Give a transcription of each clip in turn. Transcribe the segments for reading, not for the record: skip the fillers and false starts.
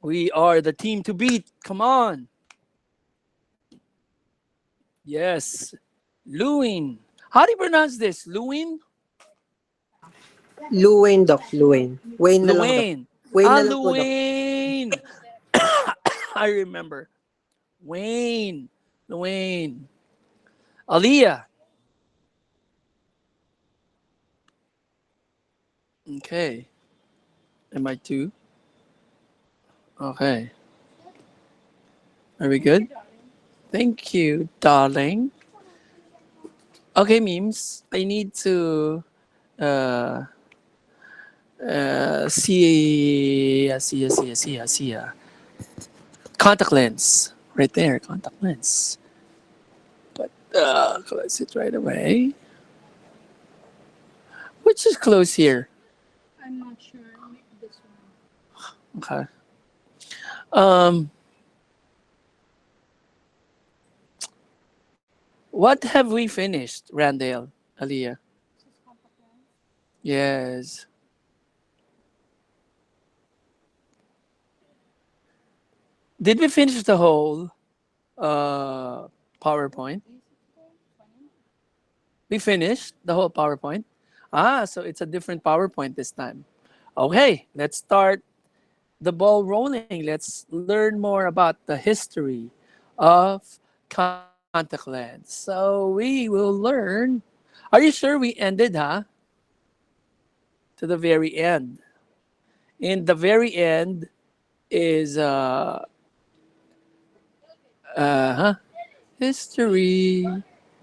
We are the team to beat. Come on. Yes. Lewin. How do you pronounce this? Lewin? Luwayne, Doc. Luwayne. Wayne na lang, Doc. Luwain. Wayne Ah, na lang po, Doc. Luwain. I remember. Wayne. Luwain. Aliyah. Okay. Am I two? Okay. Are we good? Thank you, darling. Okay, memes. I need to uh see. Contact lens. Right there, contact lens. But close it right away. Which is close here? I'm not sure. This one. Okay. Um, what have we finished, Randall, Aliyah? This is contact lens. Yes. Did we finish the whole PowerPoint? Is it today? 20? We finished the whole PowerPoint. Ah, so it's a different PowerPoint this time. Okay, let's start the ball rolling. Let's learn more about the history of contact lens. So we will learn. Are you sure we ended, huh? To the very end. In the very end is huh? History.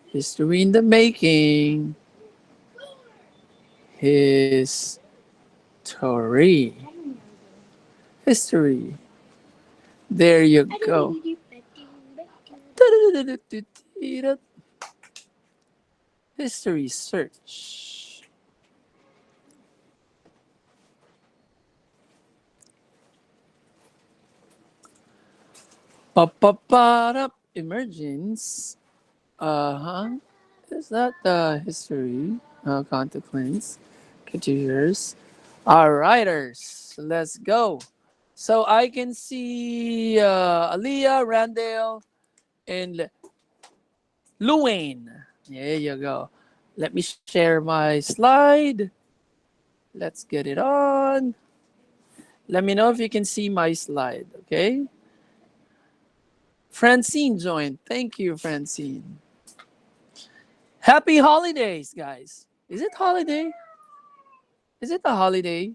History in the making. History. History. There you go. History search. Pa emergence. Uh-huh. Is that the history? Contact lens. Continuers. Alrighters. Let's go. So I can see Aliyah, Randall, and Luwayne. There you go. Let me share my slide. Let's get it on. Let me know if you can see my slide, okay? Francine joined. Thank you, Francine. Happy holidays, guys. Is it holiday? Is it a holiday?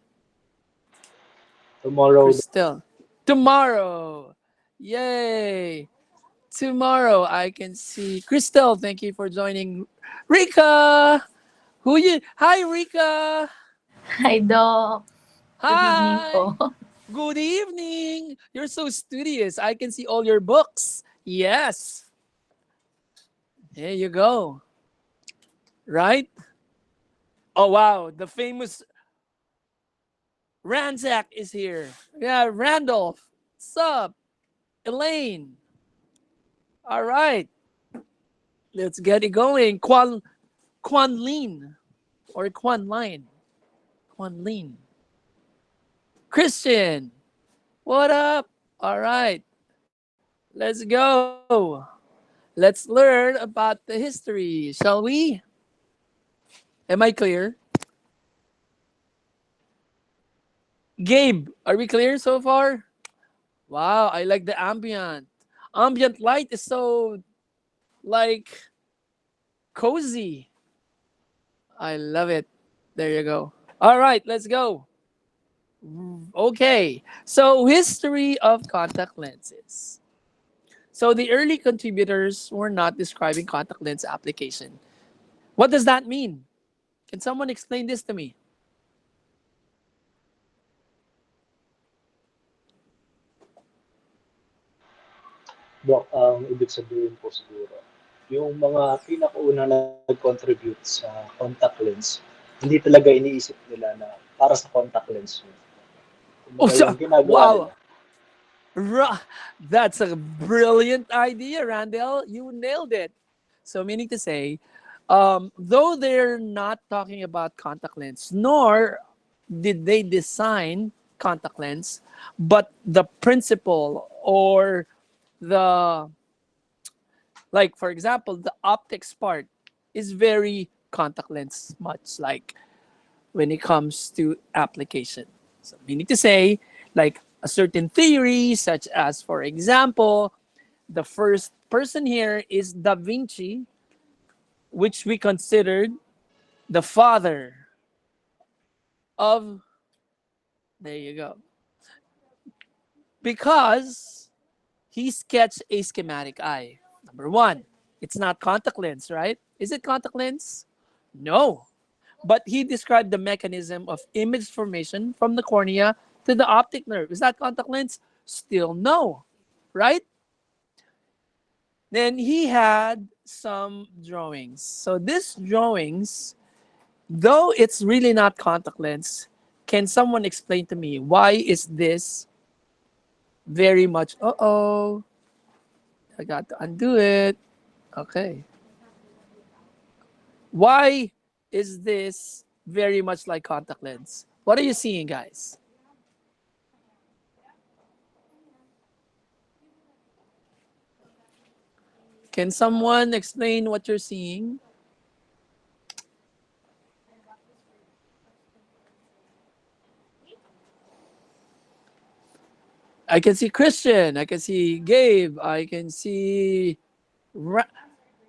Tomorrow, Christelle. Tomorrow. Yay. Tomorrow I can see Christelle. Thank you for joining. Rika. Who you? Hi, Rika. Hi, Doc. Good evening Hi. po. Good evening. You're so studious. I can see all your books. Yes. There you go. Right? Oh, wow. The famous Ransack is here. Yeah, Randolph. Sup? Elaine. All right. Let's get it going. Quan Lin or Quan Line. Quan Lin. Christian. What up? All right. Let's go. Let's learn about the history, shall we? Am I clear? Gabe, are we clear so far? Wow, I like the ambient. Ambient light is so like cozy. I love it. There you go. All right, let's go. Okay, so history of contact lenses. So the early contributors were not describing contact lens application. What does that mean? Can someone explain this to me? Doc, ang ibig sabihin po siguro, yung mga pinakaunang nag-contribute sa contact lens, hindi talaga iniisip nila na para sa contact lens yun. Oh, Kumbaga yung ginagawa nila, wow. That's a brilliant idea, Randall. You nailed it. So, meaning to say, though they're not talking about contact lens, nor did they design contact lens, but the principle or the, like for example, the optics part is very contact lens, much like when it comes to application. So meaning to say, like a certain theory, such as for example, the first person here is Da Vinci, which we considered the father of, there you go, because he sketched a schematic eye. Number one, it's not contact lens, right? Is it contact lens? No. But he described the mechanism of image formation from the cornea to the optic nerve. Is that contact lens? Still no, right? Then he had some drawings. So these drawings, though it's really not contact lens, can someone explain to me why is this very much, uh-oh, I got to undo it. Okay. Why is this very much like contact lens? What are you seeing, guys? Can someone explain what you're seeing? I can see Christian. I can see Gabe. I can see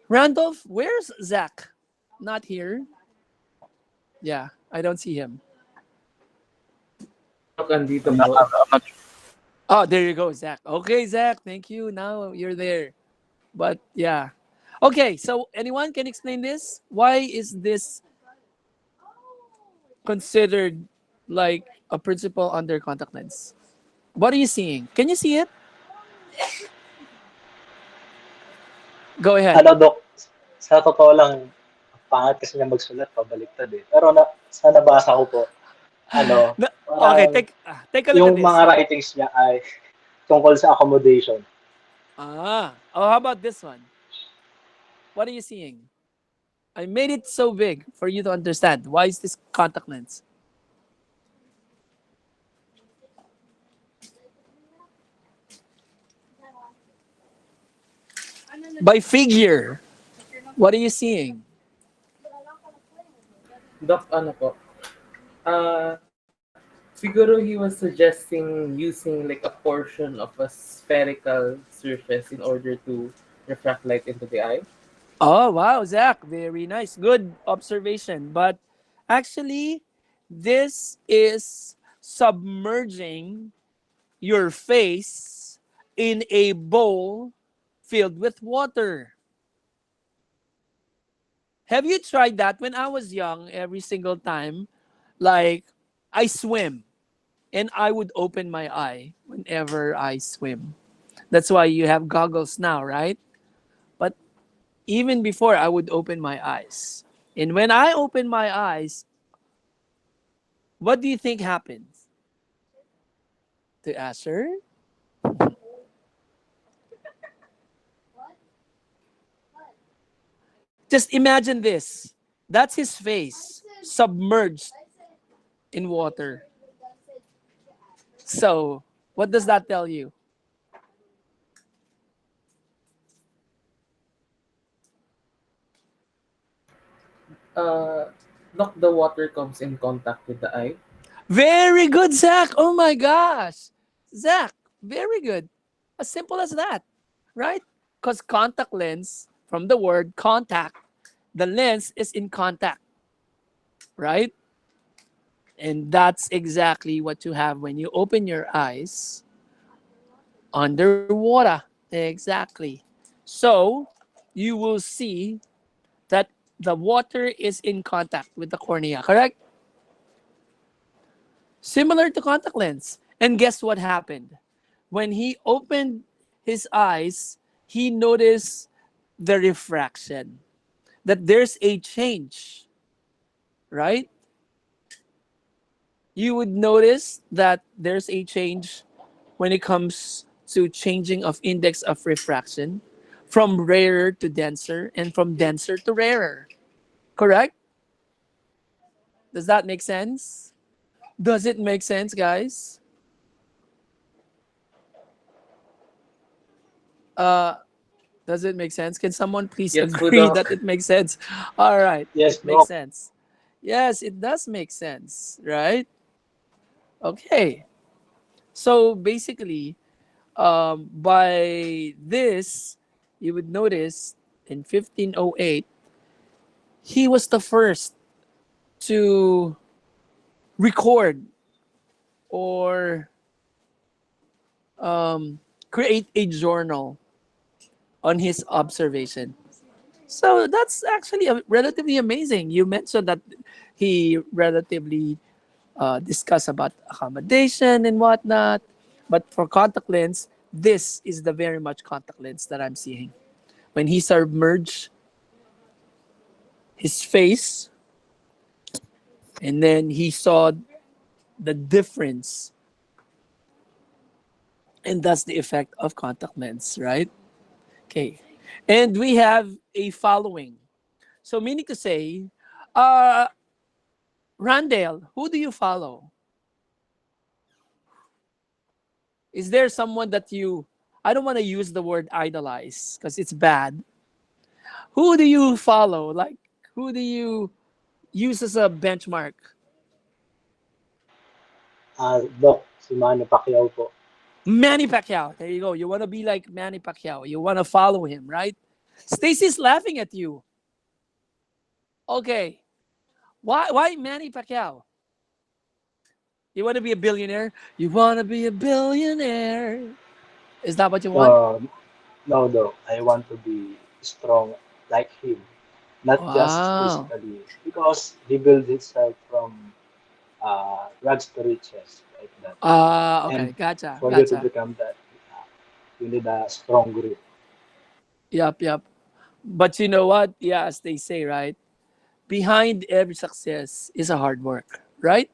Randolph. Where's Zach? Not here. Yeah, I don't see him. Andito I'm po. not Oh, there you go, Zach. Okay, Zach. Thank you. Now you're there. But yeah. Okay, so anyone can explain this? Why is this considered like a principle under contact lens? What are you seeing? Can you see it? Go ahead. ano, Dok, sa totoo lang, pangit kasi niya magsulat, pabaliktad eh. Pero sa nabasa ko po, ano, Okay, parang take a look at yung this. mga writings niya ay tungkol sa accommodation. Oh, how about this one? What are you seeing? I made it so big for you to understand. Why is this contact lens? By figure, what are you seeing? Doc, ano po? Siguro he was suggesting using like a portion of a spherical surface in order to refract light into the eye. Oh, wow, Zach, very nice. Good observation. But actually, this is submerging your face in a bowl filled with water. Have you tried that? When I was young, every single time, like I swim and I would open my eye whenever I swim. That's why you have goggles now, right? But even before, I would open my eyes. And when I open my eyes, what do you think happens to Asher? Just imagine this. That's his face submerged in water. So, what does that tell you? Doc, the water comes in contact with the eye. Very good, Zach. Oh my gosh. Zach, very good. As simple as that, right? Because contact lens, from the word contact, the lens is in contact, right? And that's exactly what you have when you open your eyes underwater. Exactly. So you will see that the water is in contact with the cornea, correct? Similar to contact lens. And guess what happened? When he opened his eyes, he noticed the refraction, that there's a change, right? You would notice that there's a change when it comes to changing of index of refraction from rarer to denser and from denser to rarer. Correct? Does that make sense? Does it make sense, guys? Uh, does it make sense? Can someone please Yes, agree Budok. that it makes sense? All right, Yes, it makes Doc. sense. Yes, it does make sense, right? Okay. So basically, by this, you would notice in 1508, he was the first to record or create a journal on his observation. So that's actually relatively amazing. You mentioned that he relatively discussed about accommodation and whatnot, but for contact lens, this is the very much contact lens that I'm seeing. When he submerged his face, and then he saw the difference, and that's the effect of contact lens, right? Okay, and we have a following. So meaning to say, uh, Randall, who do you follow? Is there someone that you, I don't want to use the word idolize because it's bad. Who do you follow? Like, who do you use as a benchmark? Doc, si Manny Pacquiao po. Manny Pacquiao. There you go. You want to be like Manny Pacquiao. You want to follow him, right? Stacy's laughing at you. Okay. Why Manny Pacquiao? You want to be a billionaire? You want to be a billionaire? Is that what you want? No, no, Doc. I want to be strong like him. Not just Wow. physically, because he built himself from rags to riches, like that. Okay. And Gotcha. for you to Gotcha. become that, you need a strong grit. Yup, yup. But you know what? Yeah, as they say, right? Behind every success is a hard work, right?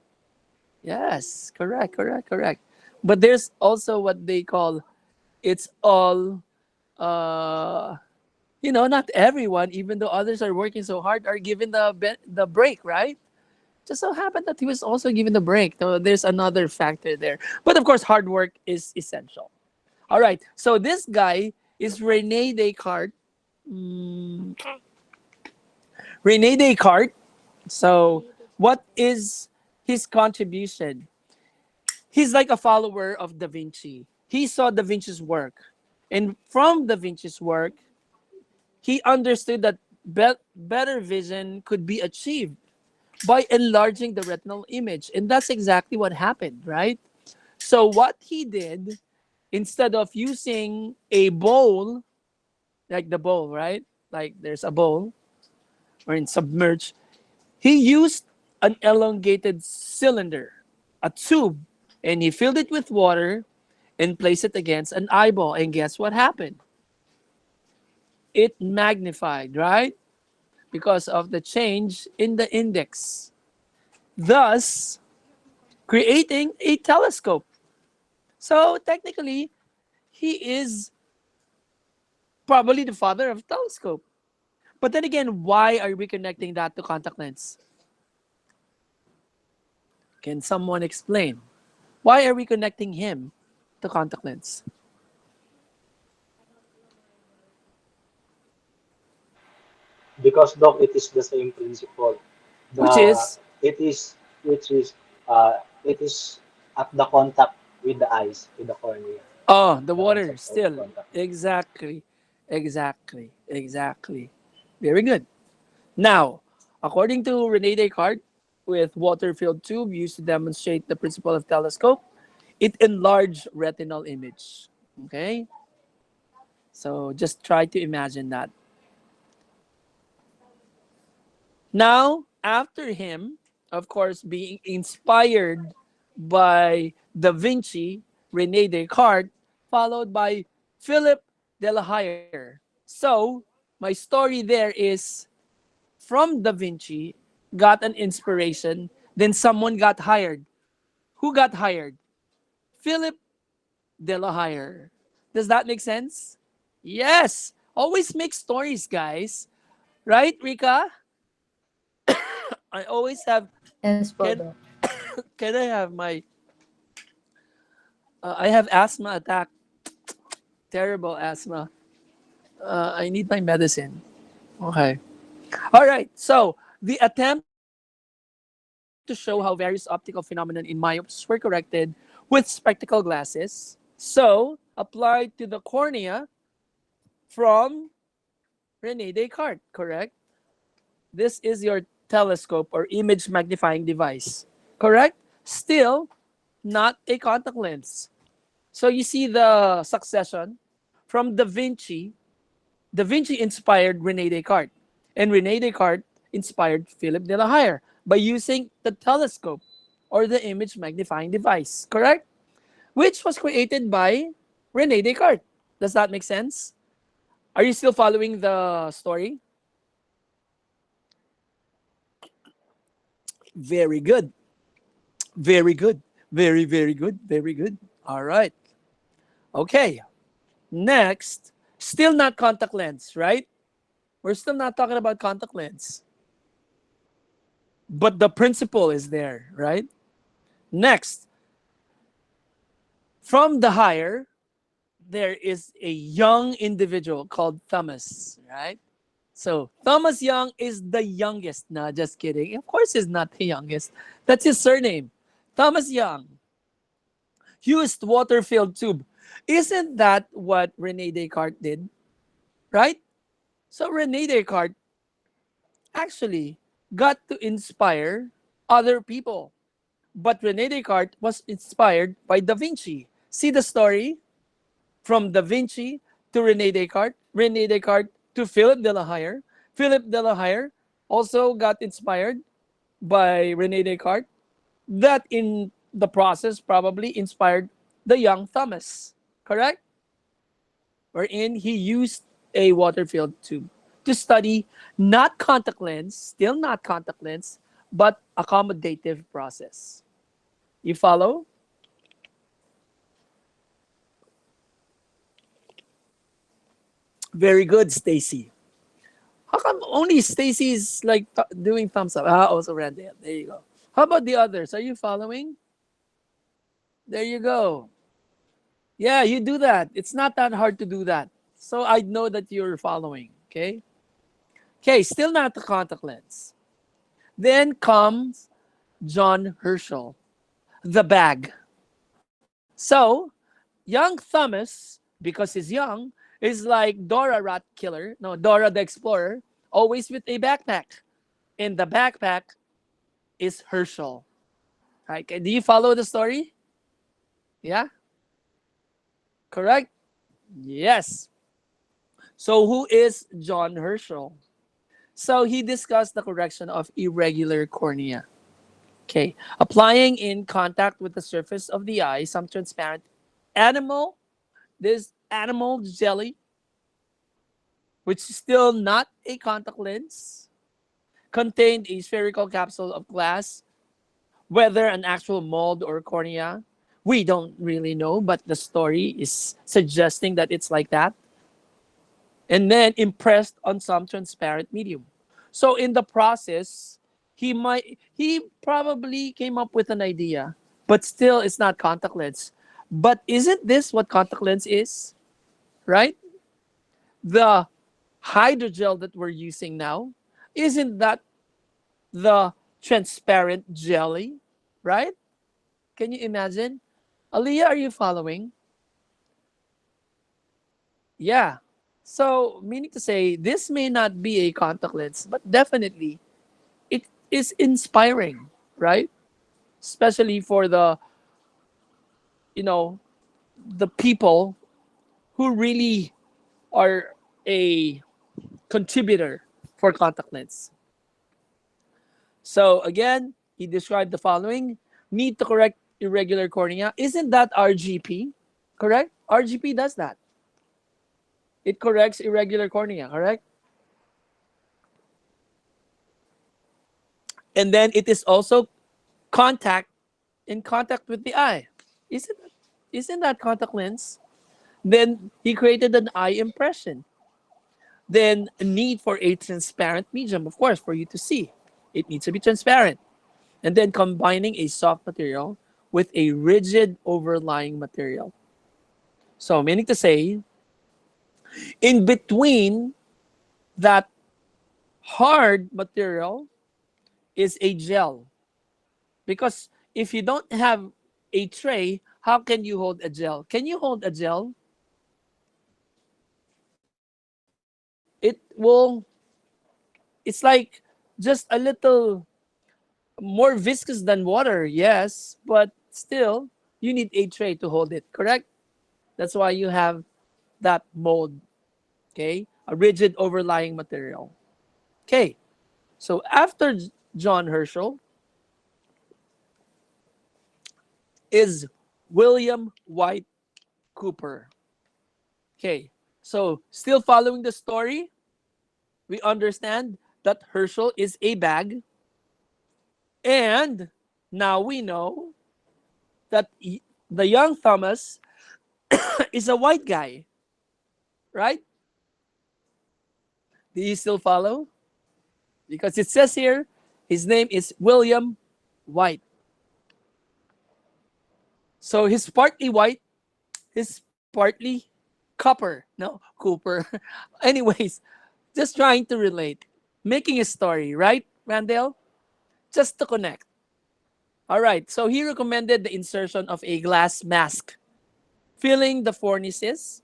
Yes, correct, correct, correct. But there's also what they call it's all not everyone, even though others are working so hard, are given the break, right? Just so happened that he was also given the break. So there's another factor there. But of course, hard work is essential. All right. So this guy is Rene Descartes. Mm, Rene Descartes. So what is his contribution? He's like a follower of Da Vinci. He saw Da Vinci's work. And from Da Vinci's work, he understood that better vision could be achieved by enlarging the retinal image. And that's exactly what happened, right? So, what he did, instead of using a bowl, like the bowl, right? Like there's a bowl or in submerged, he used an elongated cylinder, a tube, and he filled it with water and placed it against an eyeball. And guess what happened? It magnified, right? Because of the change in the index, thus creating a telescope. So technically, he is probably the father of telescope. But then again, why are we connecting that to contact lens? Can someone explain? Why are we connecting him to contact lens? Because Doc, it is the same principle. Which The is, it is which is it is at the contact with the eyes, with the cornea, oh, the the water concept of still. contact. Exactly. Exactly. Exactly. Very good. Now, according to Rene Descartes, with water-filled tube used to demonstrate the principle of telescope, it enlarged retinal image. Okay? So just try to imagine that. Now, after him, of course, being inspired by Da Vinci, Rene Descartes, followed by Philip de la Hire. So, my story there is from Da Vinci, got an inspiration, then someone got hired. Who got hired? Philip de la Hire. Does that make sense? Yes. Always make stories, guys. Right, Rika? I always have. Yes po, Can Doc. can I have my? I have asthma attack. Terrible asthma. I need my medicine. Okay. All right. So the attempt to show how various optical phenomena in myopes were corrected with spectacle glasses. So applied to the cornea from Rene Descartes, correct? This is your telescope or image magnifying device, correct? Still not a contact lens. So you see the succession from Da Vinci. Da Vinci inspired Rene Descartes, and Rene Descartes inspired Philip de la Hire by using the telescope or the image magnifying device, correct? Which was created by Rene Descartes. Does that make sense? Are you still following the story? Very good. Very good. Very, very good. Very good. All right. Okay. Next, still not contact lens, right? We're still not talking about contact lens. But the principle is there, right? Next, from the higher, there is a young individual called Thomas, right? So Thomas Young is the youngest. No, just kidding. Of course, he's not the youngest. That's his surname. Thomas Young used water-filled tube. Isn't that what Rene Descartes did? Right? So Rene Descartes actually got to inspire other people. But Rene Descartes was inspired by Da Vinci. See the story? From Da Vinci to Rene Descartes to Philip de la Hire. Philip de la Hire also got inspired by Rene Descartes. That in the process probably inspired the young Thomas, correct? Wherein he used a water-filled tube to study not contact lens, still not contact lens, but accommodative process. You follow? Very good, Stacy. How come only Stacy's like doing thumbs up? Ah, also Randall. There you go. How about the others? Are you following? There you go. Yeah, you do that. It's not that hard to do that. So I know that you're following. Okay. Okay, still not the contact lens. Then comes John Herschel, the bag. So young Thomas, because he's young, is like Dora Rat Killer, no, Dora the Explorer, always with a backpack. In the backpack is Herschel. Right? Okay, do you follow the story? Yeah? Correct? Yes. So who is John Herschel? So he discussed the correction of irregular cornea. Okay. Applying in contact with the surface of the eye some transparent animal, this animal jelly, which is still not a contact lens, contained a spherical capsule of glass. Whether an actual mold or cornea, we don't really know, but the story is suggesting that it's like that. And then impressed on some transparent medium. So in the process, he probably came up with an idea, but still it's not contact lens. But isn't this what contact lens is? Right? The hydrogel that we're using now, isn't that the transparent jelly? Right? Can you imagine? Aliyah, are you following? Yeah. So, meaning to say, this may not be a contact lens, but definitely it is inspiring, right? Especially for the, the people who really are a contributor for contact lens. So, again, he described the following: need to correct irregular cornea. Isn't that RGP? Correct? RGP does that. It corrects irregular cornea, correct? And then it is also in contact with the eye. Isn't that contact lens? Then he created an eye impression. Then a need for a transparent medium, of course, for you to see. It needs to be transparent. And then combining a soft material with a rigid overlying material. So meaning to say, In between that hard material is a gel. Because if you don't have a tray, how can you hold a gel? Can you hold a gel? It will, it's like just a little more viscous than water, yes, but still, you need a tray to hold it, correct? That's why you have that mold, okay? A rigid overlying material. Okay, so after John Herschel is William White Cooper. Okay, so still following the story, we understand that Herschel is a bag, and now we know that the young Thomas is a white guy, right? Do you still follow? Because it says here, his name is William White. So he's partly white, he's partly copper. No, Cooper. Anyways, just trying to relate. Making a story, right, Randall? Just to connect. All right, so he recommended the insertion of a glass mask, filling the fornix,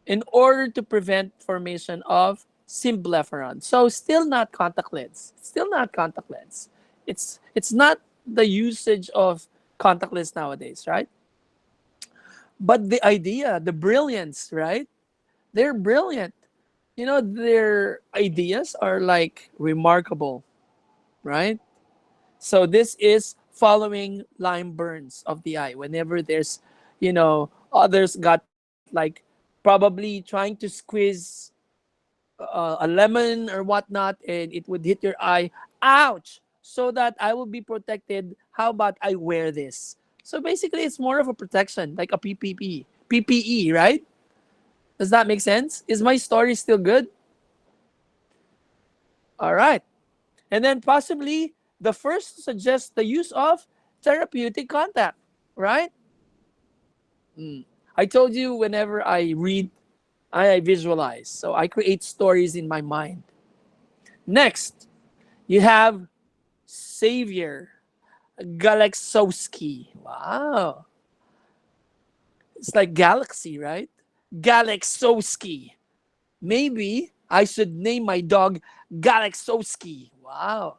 in order to prevent formation of symblepharon. So still not contact lens. Still not contact lens. It's not the usage of contact lens nowadays, right? But the idea, the brilliance, right? They're brilliant. You know, their ideas are like remarkable, right? So this is following lime burns of the eye. Whenever there's, others got like probably trying to squeeze a lemon or whatnot, and it would hit your eye. Ouch! So that I will be protected. How about I wear this? So basically, it's more of a protection, like a PPE, right? Does that make sense? Is my story still good? All right. And then possibly the first suggests the use of therapeutic contact, right? Mm. I told you whenever I read, I visualize. So I create stories in my mind. Next, you have Savior Galaxowski. Wow. It's like galaxy, right? Galaxowski. Maybe I should name my dog Galaxowski. Wow.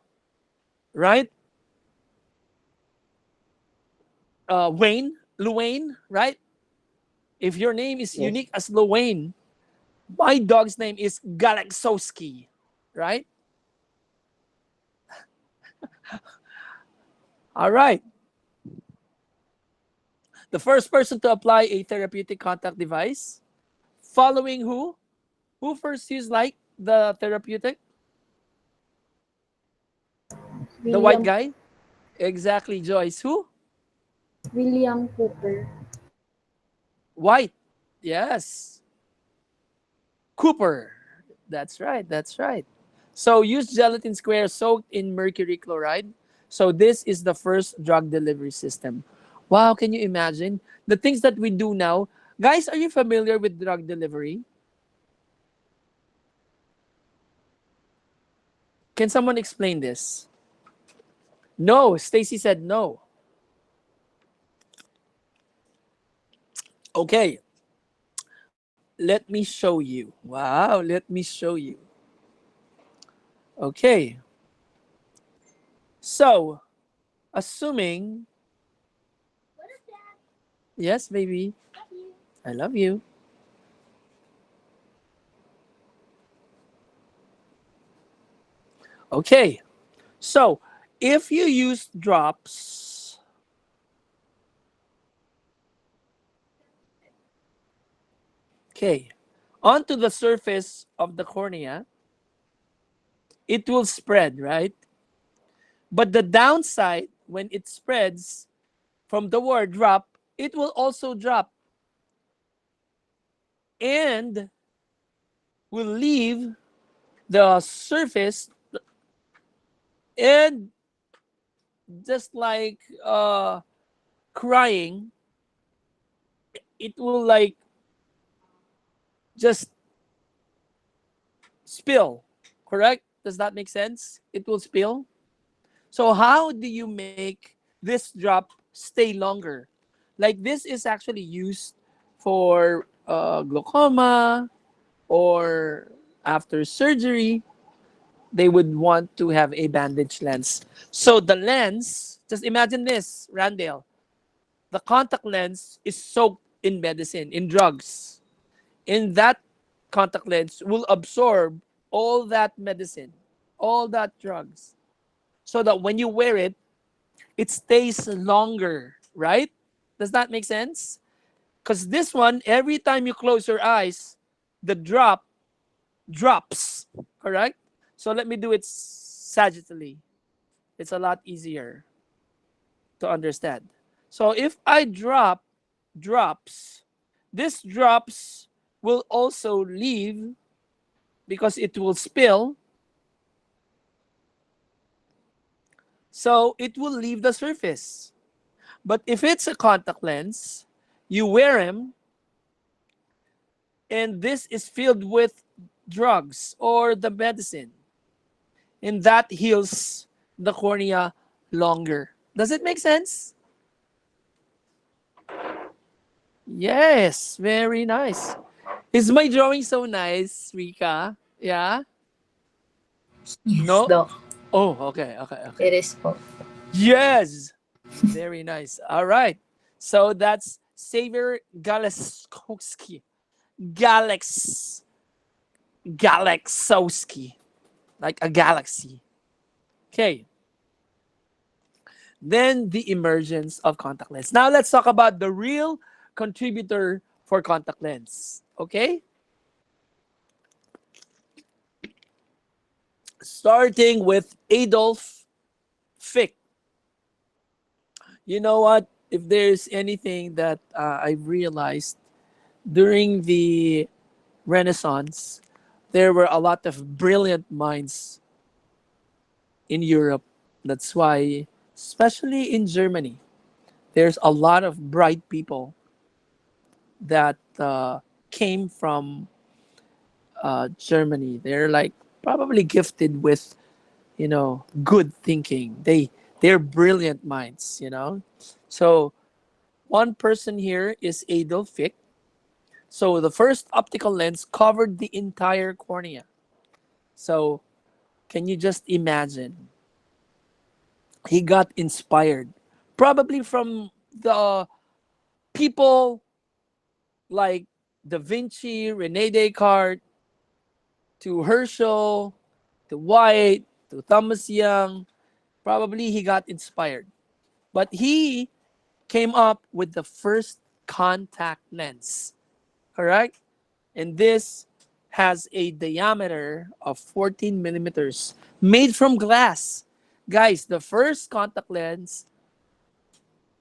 Right? Luwayne, right? If your name is Yes. unique as Luwayne, my dog's name is Galaxowski, right? All right. The first person to apply a therapeutic contact device, following who? Who first used like the therapeutic? The white William guy? Exactly, Joyce. Who? William Cooper. White. Yes. Cooper. That's right. That's right. So use gelatin square soaked in mercury chloride. So this is the first drug delivery system. Wow, can you imagine the things that we do now? Guys, are you familiar with drug delivery? Can someone explain this? No, Stacy said no. Okay, let me show you. Wow, let me show you. Okay. So, assuming, yes, baby, I love you. Okay. So, if you use drops, okay, onto the surface of the cornea, it will spread, right? But the downside, when it spreads from the word drop, it will also drop and will leave the surface, and just like crying, it will like just spill, correct? Does that make sense? It will spill. So how do you make this drop stay longer? Like this is actually used for glaucoma, or after surgery, they would want to have a bandage lens. So the lens, just imagine this, Randall. The contact lens is soaked in medicine, in drugs. In that contact lens will absorb all that medicine, all that drugs, so that when you wear it, it stays longer, right? Does that make sense? Because this one, every time you close your eyes, the drop drops, correct? So let me do it sagittally. It's a lot easier to understand. So if I drop drops, this drops will also leave because it will spill. So it will leave the surface. But if it's a contact lens, you wear them, and this is filled with drugs or the medicine, and that heals the cornea longer. Does it make sense? Yes, very nice. Is my drawing so nice, Rika? Yeah? Yes, No? Doc. Oh, okay, okay, okay. It is po. Yes! Very nice. All right. So that's Xavier Galeskowski. Galax. Galaxowski. Like a galaxy. Okay. Then the emergence of contact lens. Now let's talk about the real contributor for contact lens. Okay? Starting with Adolf Fick. You know what? If there's anything that I've realized during the Renaissance, there were a lot of brilliant minds in Europe. That's why, especially in Germany, there's a lot of bright people that came from Germany. They're like probably gifted with, good thinking. They're brilliant minds. So one person here is Adolf Fick. So the first optical lens covered the entire cornea. So can you just imagine? He got inspired, probably from the people like Da Vinci, Rene Descartes, to Herschel, to White, to Thomas Young. Probably he got inspired. But he came up with the first contact lens, correct? And this has a diameter of 14 millimeters made from glass. Guys, the first contact lens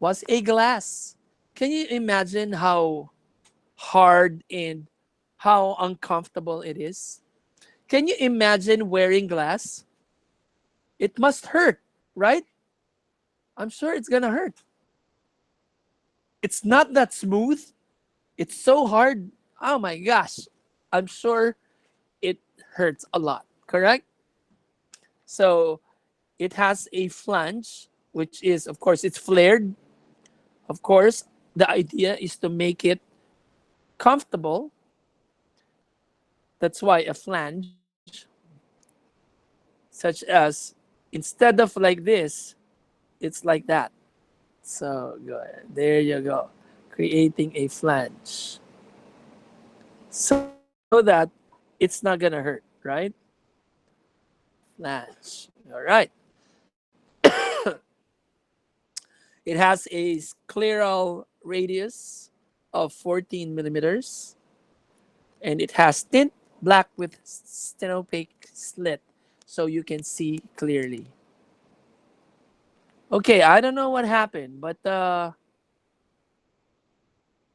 was a glass. Can you imagine how hard and how uncomfortable it is? Can you imagine wearing glass? It must hurt, right? I'm sure it's gonna hurt. It's not that smooth. It's so hard. Oh my gosh. I'm sure it hurts a lot, correct? So it has a flange, which is, of course, it's flared. Of course, the idea is to make it comfortable. That's why a flange, such as instead of like this, it's like that. So go ahead. There you go. Creating a flange. So that it's not gonna hurt, right? Flange. All right. It has a scleral radius of 14 millimeters, and it has tint black with stenopaque slit, so you can see clearly. Okay, I don't know what happened, but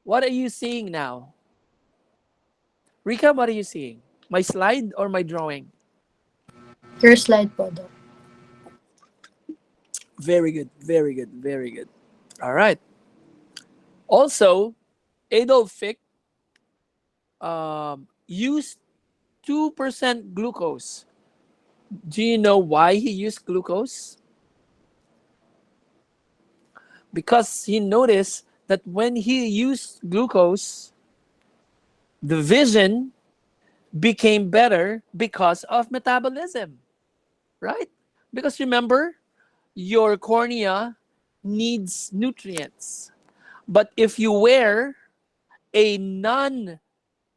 what are you seeing now? Rika, what are you seeing? My slide or my drawing? Your slide po, Doc. Very good, very good, very good. All right. Also, Adolf Fick used 2% glucose. Do you know why he used glucose? Because he noticed that when he used glucose, the vision became better because of metabolism, right? Because remember, your cornea needs nutrients. But if you wear a non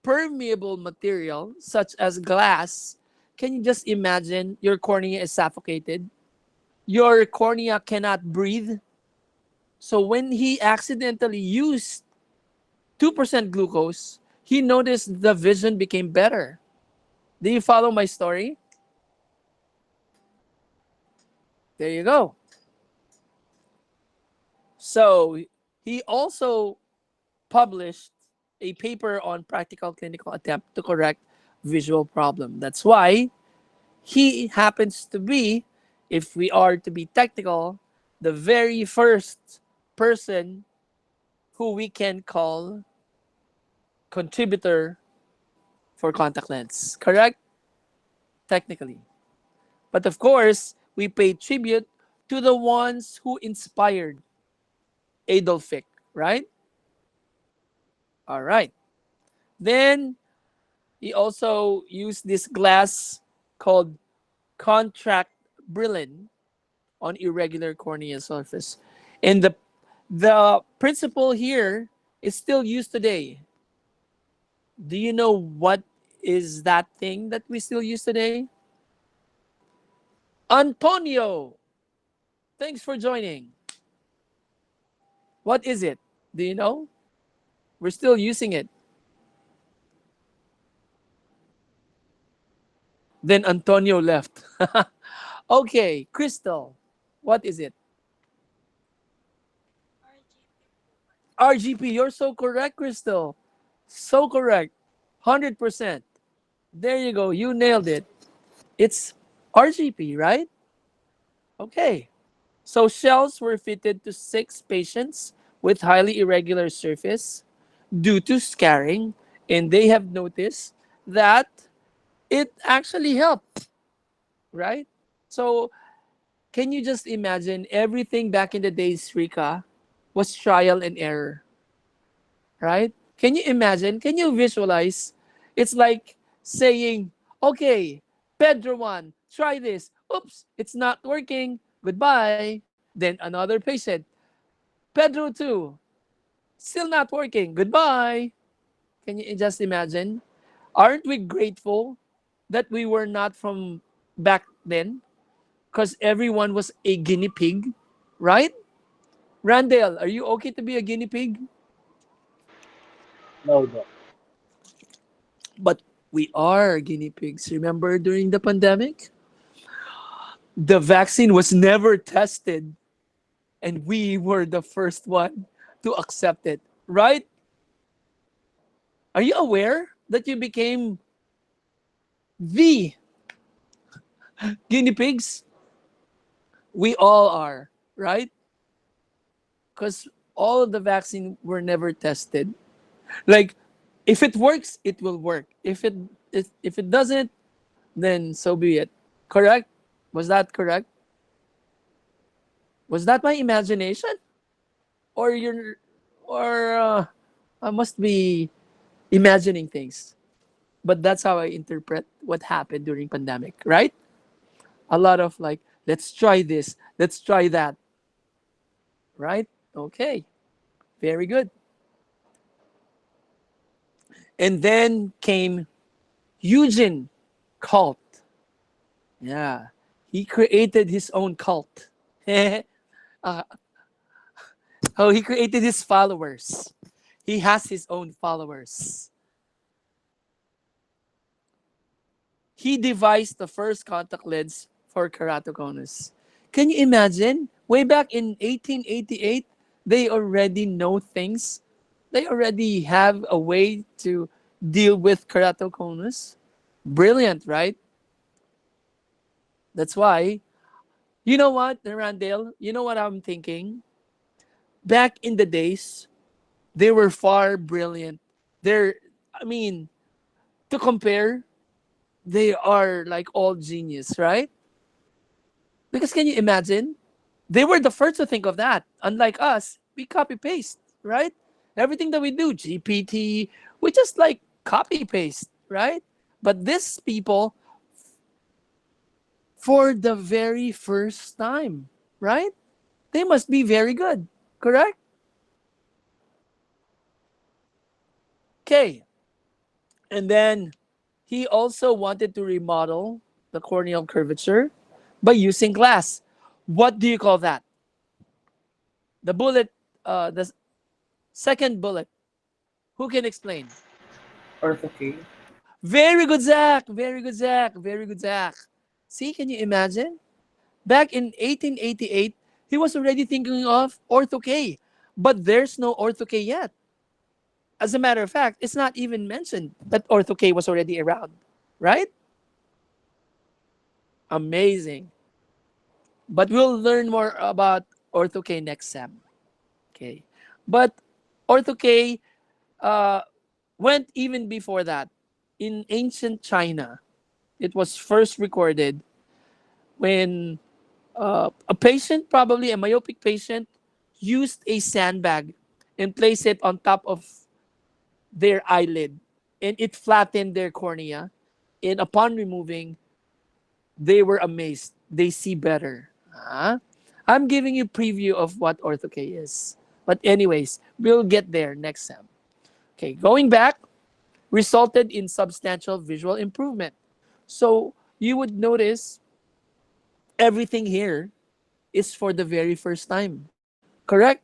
permeable material, such as glass, can you just imagine your cornea is suffocated? Your cornea cannot breathe. So when he accidentally used 2% glucose, he noticed the vision became better. Do you follow my story? There you go. So he also published a paper on practical clinical attempt to correct visual problem. That's why he happens to be, if we are to be technical, the very first person who we can call contributor for contact lens. Correct? Technically. But of course, we pay tribute to the ones who inspired Adolf Fick, right? All right. Then he also used this glass called contract brilliant on irregular cornea surface. And the principle here is still used today. Do you know what is that thing that we still use today? Antonio, thanks for joining. What is it? Do you know? We're still using it. Then Antonio left. Okay, Crystal, what is it? RGP, you're so correct, Crystal. So correct. 100%. There you go. You nailed it. It's RGP, right? Okay. So shells were fitted to 6 patients with highly irregular surface due to scarring, and they have noticed that it actually helped, right? So can you just imagine everything back in the days, Rika, was trial and error, right? Can you imagine? Can you visualize? It's like saying, okay, Pedro 1, try this. Oops, it's not working. Goodbye. Then another patient. Pedro 2, still not working. Goodbye. Can you just imagine? Aren't we grateful that we were not from back then? Because everyone was a guinea pig, right? Randall, are you okay to be a guinea pig? No, Doc. But we are guinea pigs. Remember during the pandemic? The vaccine was never tested, and we were the first one to accept it, right? Are you aware that you became the guinea pigs? We all are, right? Because all of the vaccine were never tested. Like, if it works, it will work. If it doesn't, then so be it. Correct? Was that correct? Was that my imagination, or you're, or I must be imagining things? But that's how I interpret what happened during pandemic, right? A lot of like, let's try this, let's try that, right? Okay, very good. And then came Eugene cult. Yeah, he created his own cult. uh, oh, he created his followers. He has his own followers. He devised the first contact lens for keratoconus. Can you imagine? Way back in 1888, they already know things. They already have a way to deal with keratoconus. Brilliant, right? That's why, you know what, Randall? You know what I'm thinking? Back in the days, they were far brilliant. They're, I mean, to compare, they are like all genius, right? Because can you imagine? They were the first to think of that. Unlike us, we copy paste, right? Everything that we do, GPT, we just like copy paste, right? But these people, for the very first time, right? They must be very good, correct? Okay. And then he also wanted to remodel the corneal curvature by using glass. What do you call that? The bullet, the second bullet. Who can explain? Ortho K. Very good, Zach. Very good, Zach. Very good, Zach. See, can you imagine? Back in 1888, he was already thinking of Ortho K, but there's no Ortho K yet. As a matter of fact, it's not even mentioned that Ortho K was already around, right? Amazing. But we'll learn more about Ortho K next sem. Okay. But Ortho K went even before that. In ancient China, it was first recorded when a patient, probably a myopic patient, used a sandbag and placed it on top of their eyelid, and it flattened their cornea. And upon removing, they were amazed. They see better. Ah, I'm giving you preview of what Ortho K is. But anyways, we'll get there next sem. Okay, going back, resulted in substantial visual improvement. So you would notice everything here is for the very first time. Correct?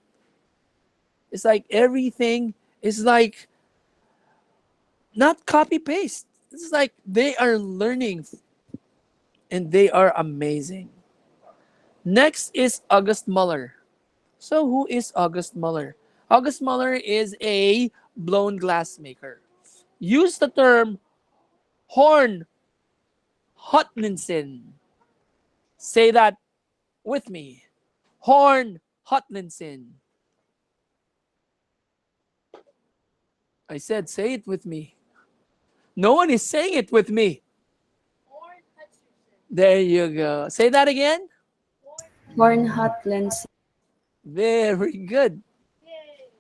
It's like everything is like not copy paste. It's like they are learning and they are amazing. Next is August Muller. So who is August Muller? August Muller is a blown glass maker. Use the term Horn Hotlinson. Say that with me. Horn Hotlinson. I said, say it with me. No one is saying it with me. There you go. Say that again. Horn Hotlands. Very good.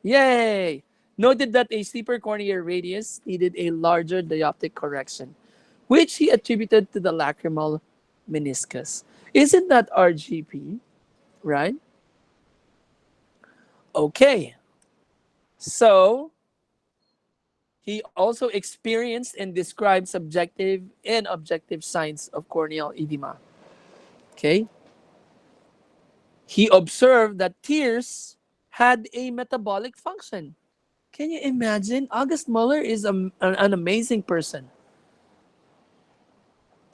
Yay! Noted that a steeper corneal radius needed a larger dioptic correction, which he attributed to the lacrimal meniscus. Isn't that RGP? Right? Okay. So, he also experienced and described subjective and objective signs of corneal edema. Okay? He observed that tears had a metabolic function. Can you imagine? August Muller is an amazing person.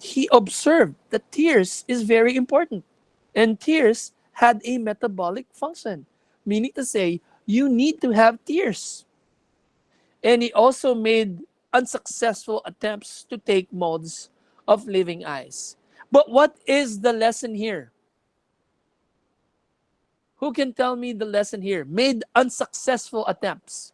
He observed that tears is very important. And tears had a metabolic function, meaning to say, you need to have tears. And he also made unsuccessful attempts to take molds of living eyes. But what is the lesson here? Who can tell me the lesson here? Made unsuccessful attempts.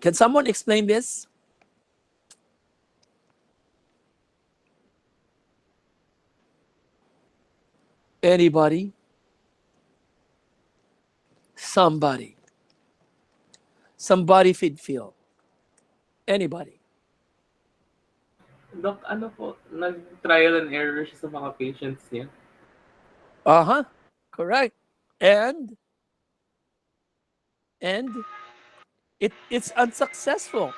Can someone explain this? Anybody? Somebody. Somebody feel. Anybody? Doc, ano po, nag-trial and error siya sa mga patients niya. Uh-huh. Correct. And it's unsuccessful.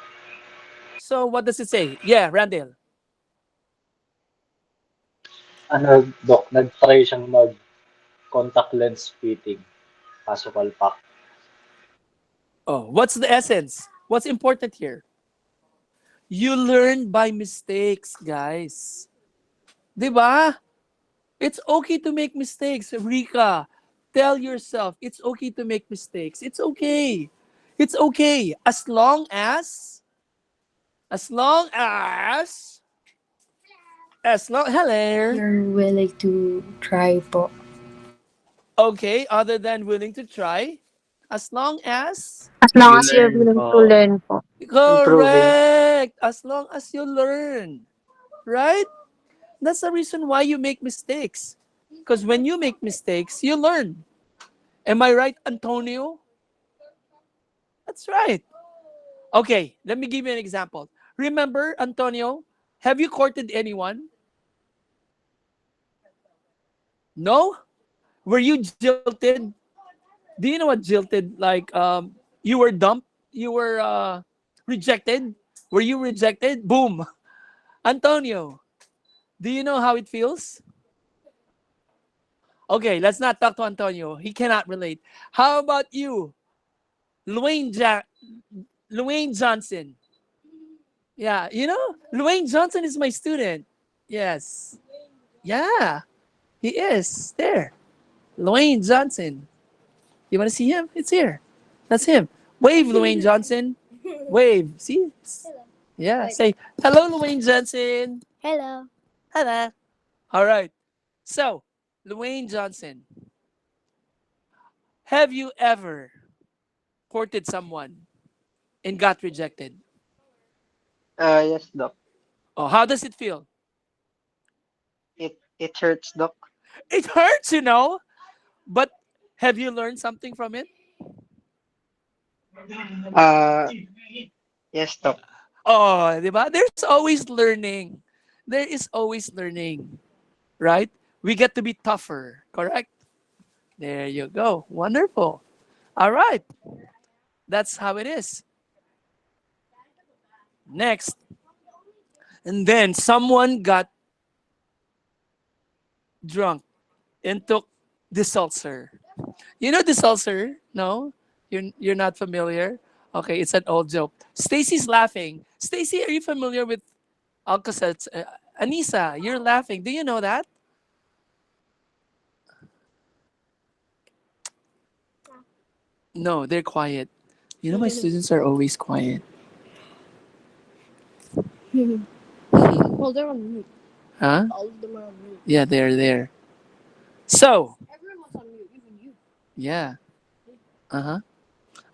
So what does it say? Yeah, Randall. Ano, Doc, nag-try siyang mag-contact lens fitting. Kaso palpak. Oh, what's the essence? What's important here? You learn by mistakes, guys. 'Di ba? It's okay to make mistakes, Rika. Tell yourself it's okay to make mistakes. It's okay. It's okay as long as long hello. You're willing to try po. Okay, other than willing to try, as long as As long You as you're learn willing to po. learn po. Improving. correct, as long as you learn, right? That's the reason why you make mistakes. Because when you make mistakes, you learn. Am I right, Antonio? That's right. Okay, let me give you an example. Remember, Antonio, have you courted anyone? No? Were you jilted? Do you know what jilted? Like, you were dumped? You were rejected? Were you rejected? Boom. Antonio, do you know how it feels? Okay, let's not talk to Antonio. He cannot relate. How about you, Luane, Luane Johnson? Yeah, you know, Luane Johnson is my student. Yes. Yeah, he is there. Luane Johnson. You want to see him? It's here. That's him. Wave, Luane Johnson. Wave. See? Yeah. Say hello, Luane Johnson. Hello. Hello. All right. So, Luane Johnson, have you ever courted someone and got rejected? Yes, Doc. Oh, how does it feel? It hurts, Doc. It hurts, you know, but have you learned something from it? Uh, yes, Doc. Oh, di ba? There's always learning. There is always learning, right? We get to be tougher, correct? There you go. Wonderful. All right. That's how it is. Next. And then someone got drunk and took desulcer. You know desulcer? No? You're not familiar? Okay, it's an old joke. Stacy's laughing. Stacy, are you familiar with Alka-Seltzer? Anissa, you're laughing. Do you know that? No, they're quiet. You know, my students are always quiet. Well, they're on mute. Huh? All of them are on mute. Yeah, they're there. So, Everyone was on mute, even you. yeah. Uh-huh.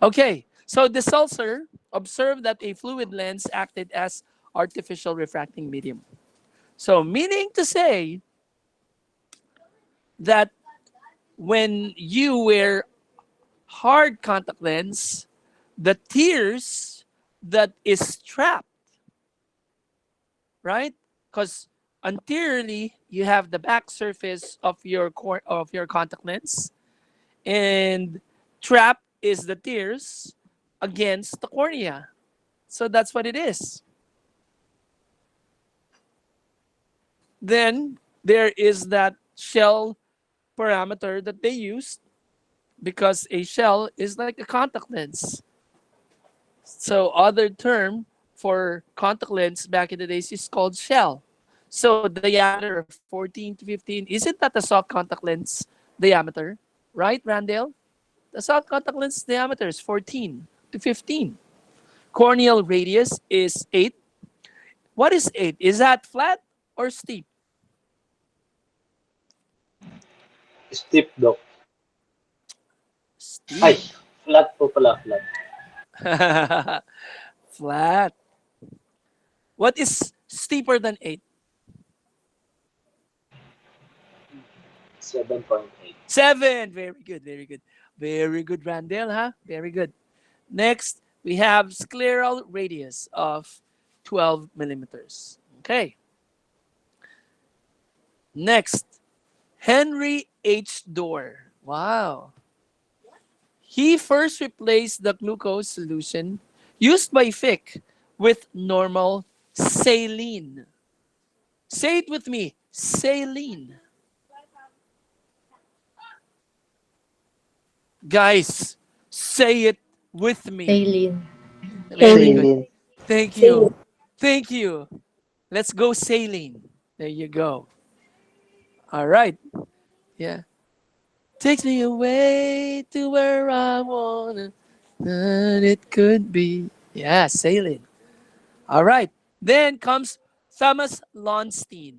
Okay. So the Sulzer observed that a fluid lens acted as artificial refracting medium. So meaning to say that when you wear hard contact lens, the tears that is trapped, right? Because anteriorly you have the back surface of your of your contact lens, and trap is the tears against the cornea. So that's what it is. Then there is that shell parameter that they use, because a shell is like a contact lens. So other term for contact lens back in the days is called shell. So diameter of 14 to 15, isn't that the soft contact lens diameter? Right, Randall? The soft contact lens diameter is 14 to 15. Corneal radius is 8. What is 8? Is that flat or steep? Steep, Doc. Ay, Steep. flat po pala, flat. Flat. What is steeper than 8? 7.8. 7. Very good, very good. Very good, Randall, huh? Very good. Next, we have scleral radius of 12 millimeters. Okay. Next, Henry H. Dorr. Wow. He first replaced the glucose solution used by Fick with normal saline. Say it with me, saline. Guys, say it with me. Saline. Very good. Saline. Thank you. Thank you. Let's go sailing. There you go. All right. Yeah. Takes me away to where I wanna that it could be. Yeah, sailing. All right. Then comes Thomas Lonstein.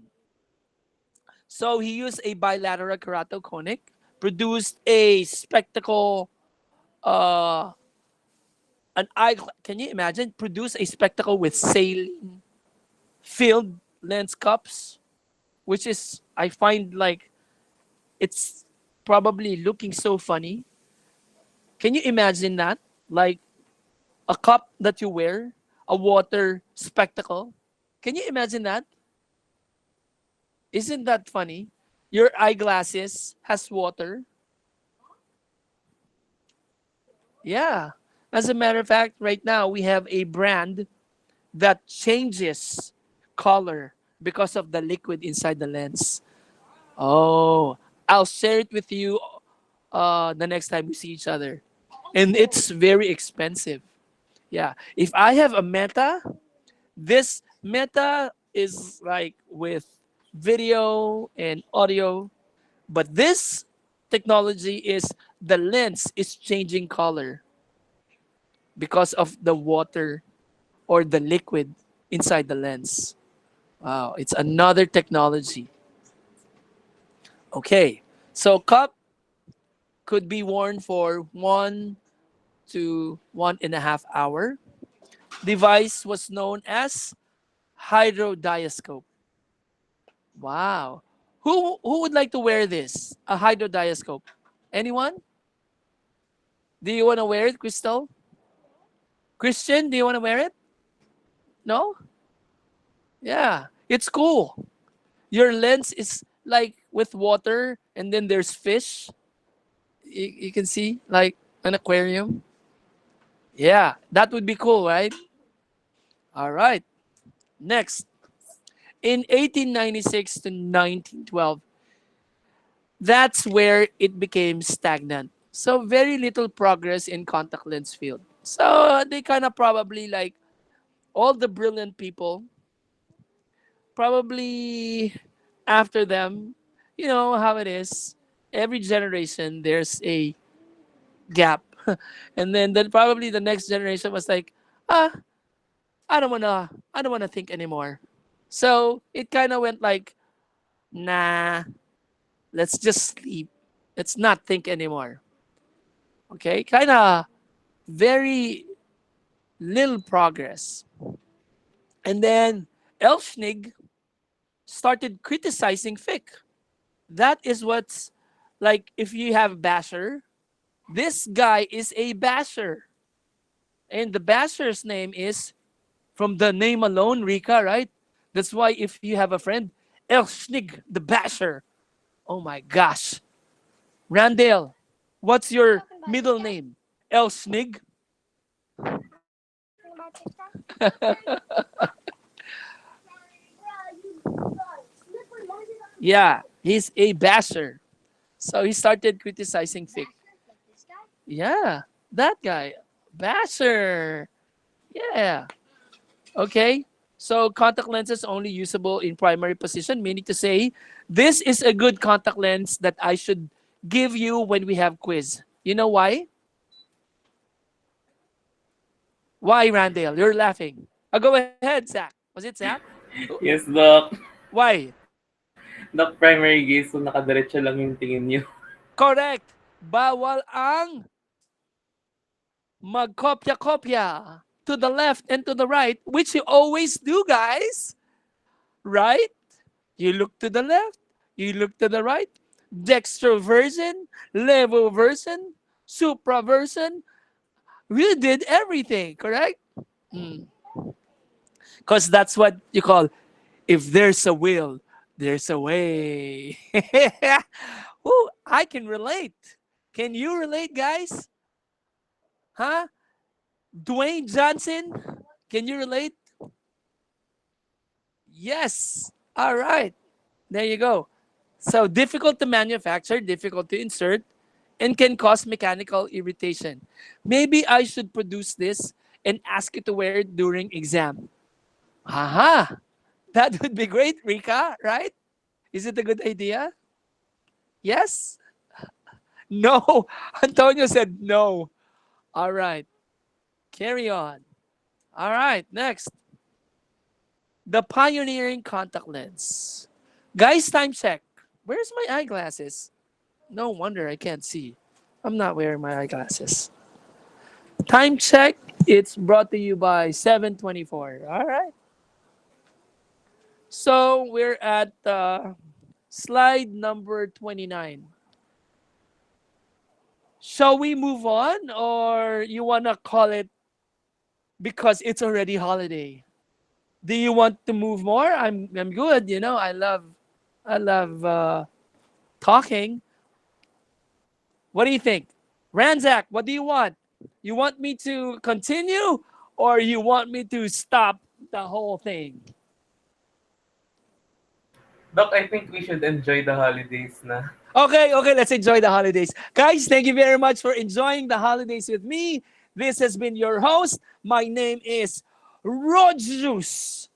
So he used a bilateral keratoconic produced a spectacle, uh, an eye. Can you imagine? Produce a spectacle with saline filled lens cups, which is, I find like it's probably looking so funny. Can you imagine that? Like a cup that you wear, a water spectacle. Can you imagine that? Isn't that funny? Your eyeglasses has water. Yeah. As a matter of fact, right now we have a brand that changes color because of the liquid inside the lens. Oh, I'll share it with you the next time we see each other. And it's very expensive. Yeah. If I have a Meta, this Meta is like with video and audio, but this technology is the lens is changing color because of the water or the liquid inside the lens. Wow, it's another technology. Okay, so cup could be worn for 1 to 1.5 hour. Device was known as hydrodiascope. Wow. Who would like to wear this? A hydrodiascope. Anyone? Do you want to wear it, Crystal? Christian, do you want to wear it? No? Yeah. It's cool. Your lens is like with water and then there's fish. You can see like an aquarium. Yeah, that would be cool, right? All right. Next. In 1896 to 1912, that's where it became stagnant. So very little progress in contact lens field. So they kind of probably like all the brilliant people, probably after them, you know how it is. Every generation there's a gap. And then probably the next generation was like, ah, I don't wanna think anymore. So it kind of went like, nah, let's just sleep. Let's not think anymore. Okay, kind of very little progress. And then Elschnig started criticizing Fick. That is what's like if you have basher, this guy is a basher. And the basher's name is from the name alone, Rika, right? That's why if you have a friend, Elschnig, the basher. Oh my gosh. Randall, what's your middle name? Elschnig? Yeah, he's a basher. So he started criticizing Fick. Yeah, that guy. Basher. Yeah. Okay. So contact lenses only usable in primary position, meaning to say this is a good contact lens that I should give you when we have quiz. You know why? Why, Randall? You're laughing. Go ahead, Zach. Was it Zach? Yes, Doc. Why? Doc, primary gaze, so nakadiretso lang yung tingin niyo. Correct. Bawal ang magkopya-kopya to the left and to the right, which you always do, guys. Right? You look to the left, you look to the right. Dextroversion, levoversion, supraversion. We did everything, correct? Because that's what you call if there's a will, there's a way. Ooh, I can relate. Can you relate, guys? Huh? Dwayne Johnson, can you relate? Yes. All right. There you go. So difficult to manufacture, difficult to insert, and can cause mechanical irritation. Maybe I should produce this and ask you to wear it during exam. Aha. That would be great, Rika, right? Is it a good idea? Yes? No. Antonio said no. All right. Carry on. All right, next. The pioneering contact lens. Guys, time check. Where's my eyeglasses? No wonder I can't see. I'm not wearing my eyeglasses. Time check. It's brought to you by 7:24. All right. So we're at slide number 29. Shall we move on, or you wanna call it because it's already holiday? Do you want to move more? I'm good. You know, I love talking. What do you think, Ranzak? What do you want? You want me to continue, or you want me to stop the whole thing? Doc, I think we should enjoy the holidays na. Okay, let's enjoy the holidays. Guys, thank you very much for enjoying the holidays with me. This has been your host. My name is Rojus.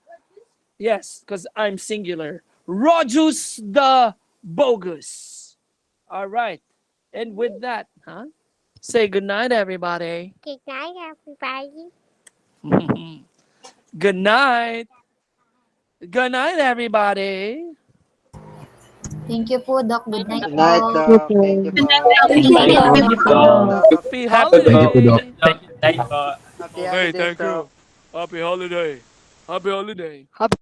Yes, because I'm singular. Rojus the Bogus. All right. And with that, say good night, everybody. Good night, everybody. Good night. Good night, everybody. Thank you po, Doc. Good night Good night, po. Doc. Thank you po. Thank you po. Happy holiday. Night po. Happy Okay, holidays, thank Doc. you. Happy holiday. Happy holiday. Happy